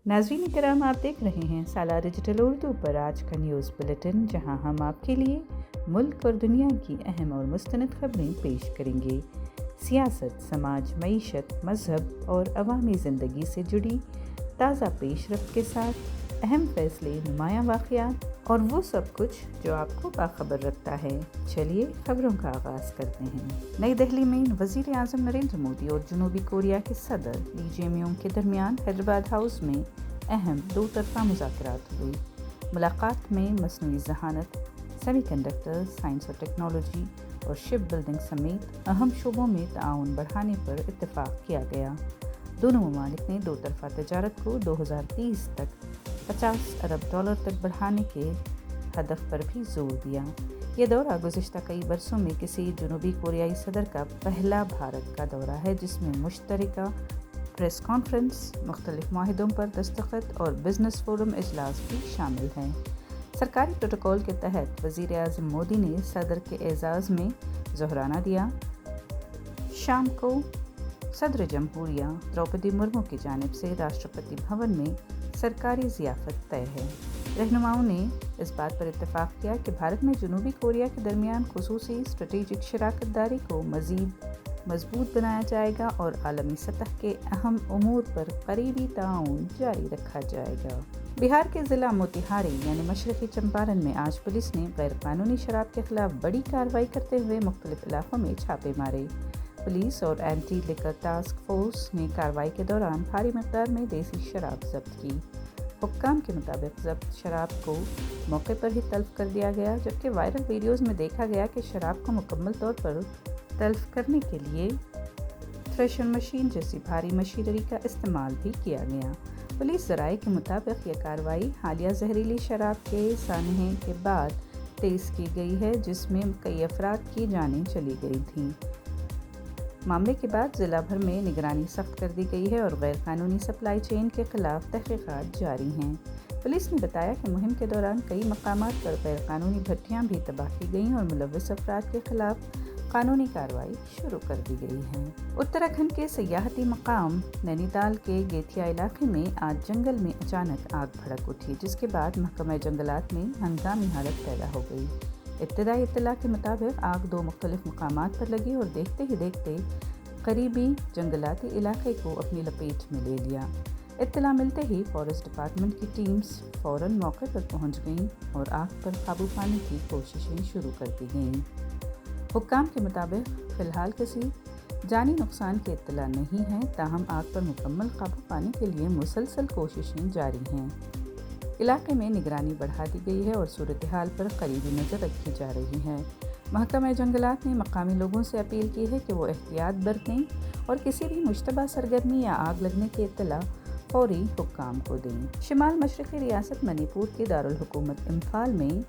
नाज़रीन करम, आप देख रहे हैं साला डिजिटल उर्दू पर आज का न्यूज़ बुलेटिन, जहां हम आपके लिए मुल्क और दुनिया की अहम और मुस्तनद खबरें पेश करेंगे। सियासत, समाज, मईशत, मज़हब और अवामी ज़िंदगी से जुड़ी ताज़ा पेशरफ्त के साथ अहम फैसले, नुमायां वाक़यात और वो सब कुछ जो आपको बाखबर रखता है। चलिए खबरों का आगाज़ करते हैं। नई दिल्ली में वज़ीर आज़म नरेंद्र मोदी और जनूबी कोरिया के सदर ली जेम्योंग के दरमियान हैदराबाद हाउस में अहम दो तरफ़ा मुज़ाकरात हुई। मुलाकात में मसनूई ज़हानत, सेमीकंडक्टर, साइंस और टेक्नोलॉजी और शिप बिल्डिंग समेत अहम शोबों में ताउन बढ़ाने पर इत्तेफाक किया गया। दोनों ममालिक ने दो तरफ़ा तजारत को 2030 तक $50 अरब तक बढ़ाने के हदफ पर भी जोर दिया। ये दौरा गुज़िश्ता कई बरसों में किसी जनूबी कोरियाई सदर का पहला भारत का दौरा है, जिसमें मुश्तरका प्रेस कॉन्फ्रेंस, मुख्तलिफ माहिदों पर दस्तखत और बिजनेस फोरम इजलास भी शामिल हैं। सरकारी प्रोटोकॉल के तहत वज़ीर आज़म मोदी ने सदर के एजाज़ में ज़ोहराना दिया। शाम को सदर जमहूरिया द्रौपदी मुर्मू की जानिब से राष्ट्रपति भवन में सरकारी ज़ियाफ़त तय है। रहनुमाओं ने इस बात पर इत्तेफाक किया कि भारत में जनूबी कोरिया के दरमियान खुसूसी स्ट्रेटेजिक शराकत दारी को मज़ीद मजबूत बनाया जाएगा और आलमी सतह के अहम उमूर पर करीबी ताउन जारी रखा जाएगा। बिहार के ज़िला मोतिहारी यानी मशरक़ी चंपारण में आज पुलिस ने गैरकानूनी शराब के खिलाफ बड़ी कार्रवाई करते हुए मुख्तलिफ इलाकों में छापे मारे। पुलिस और एंटी लिकर टास्क फोर्स ने कार्रवाई के दौरान भारी मकदार में देसी शराब जब्त की। हुक्काम के मुताबिक जब्त शराब को मौके पर ही तल्फ कर दिया गया, जबकि वायरल वीडियोज़ में देखा गया कि शराब को मुकम्मल तौर पर तल्फ करने के लिए थ्रेशर मशीन जैसी भारी मशीनरी का इस्तेमाल भी किया गया। पुलिस ज़राए के मुताबिक यह कार्रवाई हालिया जहरीली शराब के सानहे के बाद तेज़ की गई है, जिसमें कई अफराद की जानें चली गई थीं। मामले के बाद ज़िला भर में निगरानी सख्त कर दी गई है और गैर कानूनी सप्लाई चेन के खिलाफ तहक़ीक़ात जारी हैं। पुलिस ने बताया कि मुहिम के दौरान कई मकामात पर गैर कानूनी भट्टियाँ भी तबाह की गईं और मुलव्वस अफराद के खिलाफ कानूनी कार्रवाई शुरू कर दी गई है। उत्तराखंड के सियाहती मकाम नैनीताल के गेथिया इलाके में आज जंगल में अचानक आग भड़क उठी, जिसके बाद महकमा जंगलात में हंगामी हालत पैदा हो गई। इब्तदाई इत्तला के मुताबिक आग दो मुख्तलिफ मकामात पर लगी और देखते ही देखते करीबी जंगलाती इलाके को अपनी लपेट में ले लिया। इत्तला मिलते ही फॉरेस्ट डिपार्टमेंट की टीम्स फ़ौरन मौके पर पहुंच गईं और आग पर काबू पाने की कोशिशें शुरू कर दी गईं। हुक्काम के मुताबिक फ़िलहाल किसी जानी नुकसान की इत्तला नहीं है, ताहम आग पर मुकम्मल काबू पाने के लिए मुसलसल कोशिशें जारी हैं। इलाके में निगरानी बढ़ा दी गई है और सूरत हाल पर करीबी नज़र रखी जा रही है। महकमा जंगलात ने मकामी लोगों से अपील की है कि वो एहतियात बरतें और किसी भी मुश्तबा सरगर्मी या आग लगने की इत्तला फौरी हुक्काम को दें। शिमाल मशरक़ी रियासत मणिपुर के दारुल हुकूमत इम्फाल में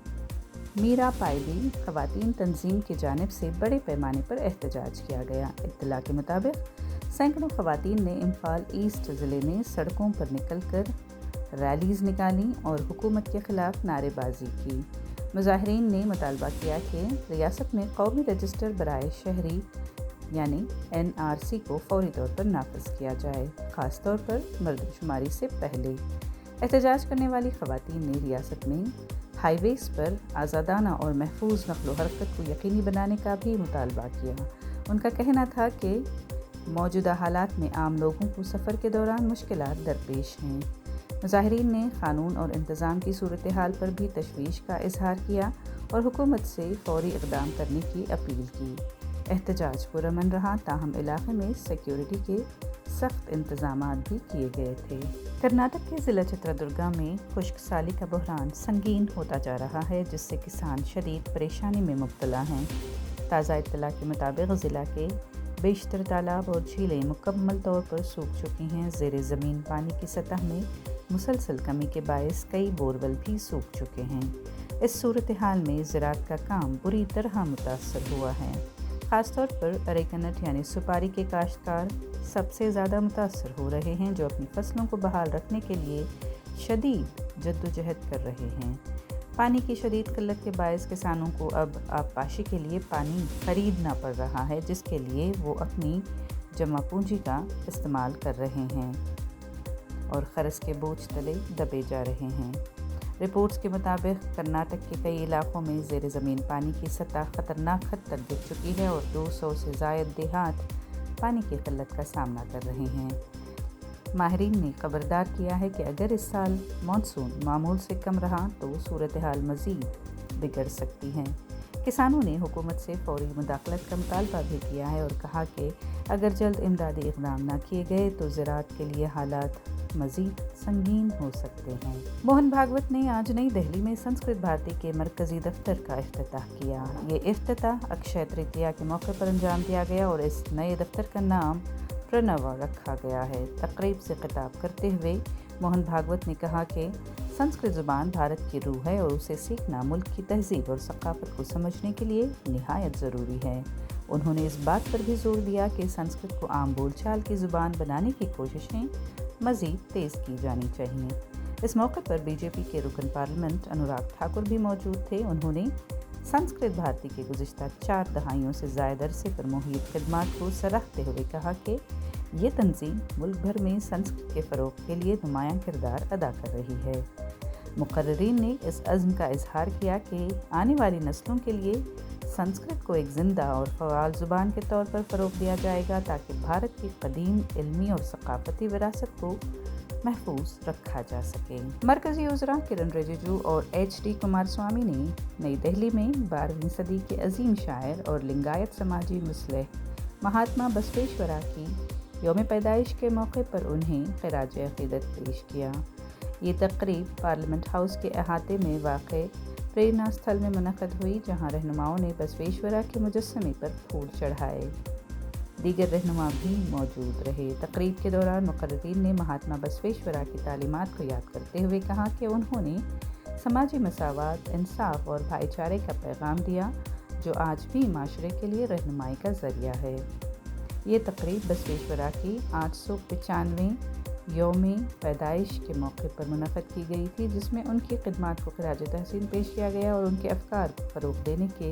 मीरा पायदी ख़वातीन तंजीम की जानिब से बड़े पैमाने पर एहतजाज किया गया। इत्तला के मुताबिक सैकड़ों ख़वातीन ने इम्फाल ईस्ट ज़िले में सड़कों पर निकल कर रैलीज़ निकाली और हुकूमत के ख़िलाफ़ नारेबाजी की। मुज़ाहिरीन ने मुतालबा किया कि रियासत में कौमी रजिस्टर बराए शहरी यानी NRC को फौरी तौर पर नाफिज किया जाए, ख़ास तौर पर मर्दमशुमारी से पहले। एहतजाज करने वाली ख़वातीन ने रियासत में हाईवेज़ पर आज़ादाना और महफूज नक़्ल व हरकत को यकीनी बनाने का भी मुतालबा किया। उनका कहना था कि मौजूदा हालात में आम लोगों को सफ़र के दौरान मुश्किलात दरपेश हैं। मुज़ाहिरीन ने क़ानून और इंतज़ाम की सूरत हाल पर भी तशवीश का इजहार किया और हुकूमत से फौरी इक़दाम करने की अपील की। एहतजाज पुरअमन रहा, ताहम इलाक़े में सिक्योरिटी के सख्त इंतज़ामात भी किए गए थे। कर्नाटक के ज़िला चित्रदुर्गा में खुश्क साली का बहरान संगीन होता जा रहा है, जिससे किसान शदीद परेशानी में मुब्तला हैं। ताज़ा इत्तला के मुताबिक ज़िला के बेशतर तालाब और झीलें मुकम्मल तौर पर सूख चुकी हैं। ज़ेरे ज़मीन पानी की सतह में मुसलसल कमी के बायस कई बोरवेल भी सूख चुके हैं। इस सूरत हाल में ज़राअत का काम बुरी तरह मुतासर हुआ है। ख़ासतौर पर अरेकनट यानी सुपारी के काश्तकार सबसे ज़्यादा मुतासर हो रहे हैं, जो अपनी फसलों को बहाल रखने के लिए शदीद जद्दोजहद कर रहे हैं। पानी की शदीद किल्लत के बायस किसानों को अब आबपाशी के लिए पानी खरीदना पड़ रहा है, जिसके लिए वो अपनी जमा पूंजी का इस्तेमाल कर रहे हैं। اور قرض کے بوجھ تلے دبے جا رہے ہیں۔ رپورٹس کے مطابق کرناٹک کے کئی علاقوں میں زیر زمین پانی کی سطح خطرناک حد تک گر چکی ہے اور 200 سے زائد دیہات پانی کی قلت کا سامنا کر رہے ہیں۔ ماہرین نے خبردار کیا ہے کہ اگر اس سال مانسون معمول سے کم رہا تو صورتحال مزید بگڑ سکتی ہے۔ کسانوں نے حکومت سے فوری مداخلت کا مطالبہ بھی کیا ہے اور کہا کہ اگر جلد امدادی اقدام نہ کیے گئے تو زراعت کے لیے حالات مزید سنگین ہو سکتے ہیں۔ موہن بھاگوت نے آج نئی دہلی میں سنسکرت بھارتی کے مرکزی دفتر کا افتتاح کیا۔ یہ افتتاح اکشے ترتیہ کے موقع پر انجام دیا گیا اور اس نئے دفتر کا نام پرنوا رکھا گیا ہے۔ تقریب سے خطاب کرتے ہوئے موہن بھاگوت نے کہا کہ سنسکرت زبان بھارت کی روح ہے اور اسے سیکھنا ملک کی تہذیب اور ثقافت کو سمجھنے کے لیے نہایت ضروری ہے۔ انہوں نے اس بات پر بھی زور دیا کہ سنسکرت کو عام بول چال کی زبان بنانے کی کوششیں مزید تیز کی جانی چاہیے۔ اس موقع پر بی جے پی کے رکن پارلیمنٹ انوراگ ٹھاکر بھی موجود تھے۔ انہوں نے سنسکرت بھارتی کے گزشتہ 4 دہائیوں سے زائد عرصے پر محیط خدمات کو سراہتے ہوئے کہا کہ یہ تنظیم ملک بھر میں سنسکرت کے فروغ کے لیے نمایاں کردار ادا کر رہی ہے۔ مقررین نے اس عزم کا اظہار کیا کہ آنے والی نسلوں کے لیے سنسکرت کو ایک زندہ اور فعال زبان کے طور پر فروغ دیا جائے گا تاکہ بھارت کی قدیم علمی اور ثقافتی وراثت کو محفوظ رکھا جا سکے۔ مرکزی وزراء کرن رجیجو اور ایچ ڈی کمار سوامی نے نئی دہلی میں 12ویں صدی کے عظیم شاعر اور لنگایت سماجی مصلح مہاتما بسویشورا کی یوم پیدائش کے موقع پر انہیں خراج عقیدت پیش کیا۔ یہ تقریب پارلیمنٹ ہاؤس کے احاطے میں واقع پریرنا استھل میں منعقد ہوئی، جہاں رہنماؤں نے بسویشورا کے مجسمے پر پھول چڑھائے۔ دیگر رہنما بھی موجود رہے۔ تقریب کے دوران مقررین نے مہاتما بسویشورا کی تعلیمات کو یاد کرتے ہوئے کہا کہ انہوں نے سماجی مساوات، انصاف اور بھائی چارے کا پیغام دیا، جو آج بھی معاشرے کے لیے رہنمائی کا ذریعہ ہے۔ یہ تقریب بسویشورا کی 895ویں یوم پیدائش کے موقع پر منعقد کی گئی تھی، جس میں ان کی خدمات کو خراج تحسین پیش کیا گیا اور ان کے افکار کو فروغ دینے کے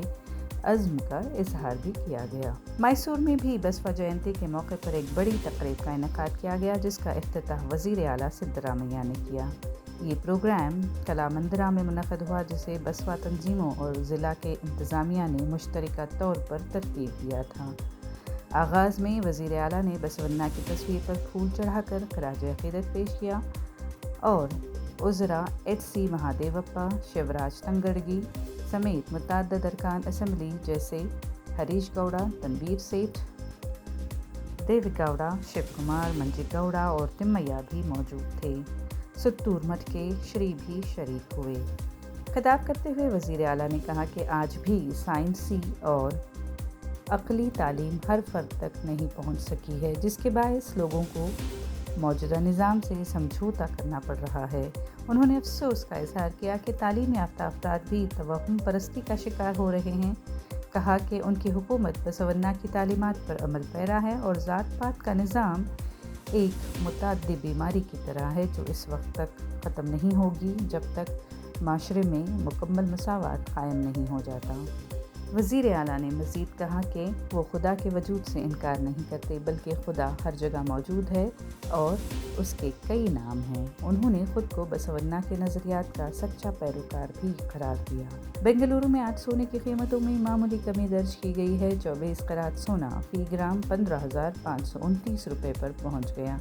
عزم کا اظہار بھی کیا گیا۔ میسور میں بھی بسوا جینتی کے موقع پر ایک بڑی تقریب کا انعقاد کیا گیا، جس کا افتتاح وزیر اعلیٰ سدرامیا نے کیا۔ یہ پروگرام کلا مندرا میں منعقد ہوا، جسے بسوا تنظیموں اور ضلع کے انتظامیہ نے مشترکہ طور پر ترتیب دیا تھا۔ آغاز میں وزیر اعلیٰ نے بسونا کی تصویر پر پھول چڑھا کر خراج عقیدت پیش کیا اور وزراء ایچ سی مہادیوپا، شیوراج تنگڑگی سمیت متعدد ارکان اسمبلی جیسے ہریش گوڑا، تنویر سیٹھ، دیوی گوڑا، شیو کمار، منجی گوڑا اور تمیا بھی موجود تھے۔ ستور مٹھ کے شری بھی شریک ہوئے۔ خطاب کرتے ہوئے وزیر اعلیٰ نے کہا کہ آج بھی سائنسی اور عقلی تعلیم ہر فرد تک نہیں پہنچ سکی ہے، جس کے باعث لوگوں کو موجودہ نظام سے سمجھوتا کرنا پڑ رہا ہے۔ انہوں نے افسوس کا اظہار کیا کہ تعلیم یافتہ افراد بھی توہم پرستی کا شکار ہو رہے ہیں۔ کہا کہ ان کی حکومت بسونا کی تعلیمات پر عمل پیرا ہے اور ذات پات کا نظام ایک متعدی بیماری کی طرح ہے، جو اس وقت تک ختم نہیں ہوگی جب تک معاشرے میں مکمل مساوات قائم نہیں ہو جاتا۔ وزیر اعلیٰ نے مزید کہا کہ وہ خدا کے وجود سے انکار نہیں کرتے، بلکہ خدا ہر جگہ موجود ہے اور اس کے کئی نام ہیں۔ انہوں نے خود کو بسونا کے نظریات کا سچا پیروکار بھی قرار دیا۔ بنگلورو میں آج سونے کی قیمتوں میں معمولی کمی درج کی گئی ہے۔ 24 قیرات سونا فی گرام 15,529 روپے پر پہنچ گیا،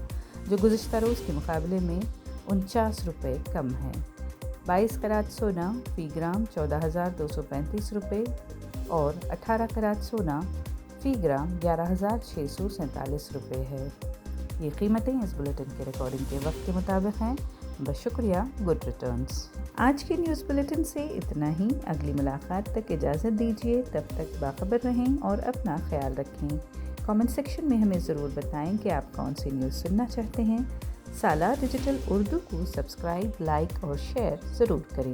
جو گزشتہ روز کے مقابلے میں 49 روپے کم ہے۔ 22 قیرات سونا فی گرام 14,235 روپے اور 18 قیرات سونا فی گرام 11,647 روپے ہے۔ یہ قیمتیں اس بلیٹن کے ریکارڈنگ کے وقت کے مطابق ہیں۔ بس شکریہ، گڈ ریٹرنز۔ آج کے نیوز بلیٹن سے اتنا ہی۔ اگلی ملاقات تک اجازت دیجیے، تب تک باخبر رہیں اور اپنا خیال رکھیں۔ کامنٹ سیکشن میں ہمیں ضرور بتائیں کہ آپ کون سی نیوز سننا چاہتے ہیں۔ سالار ڈیجیٹل اردو کو سبسکرائب، لائک اور شیئر ضرور کریں۔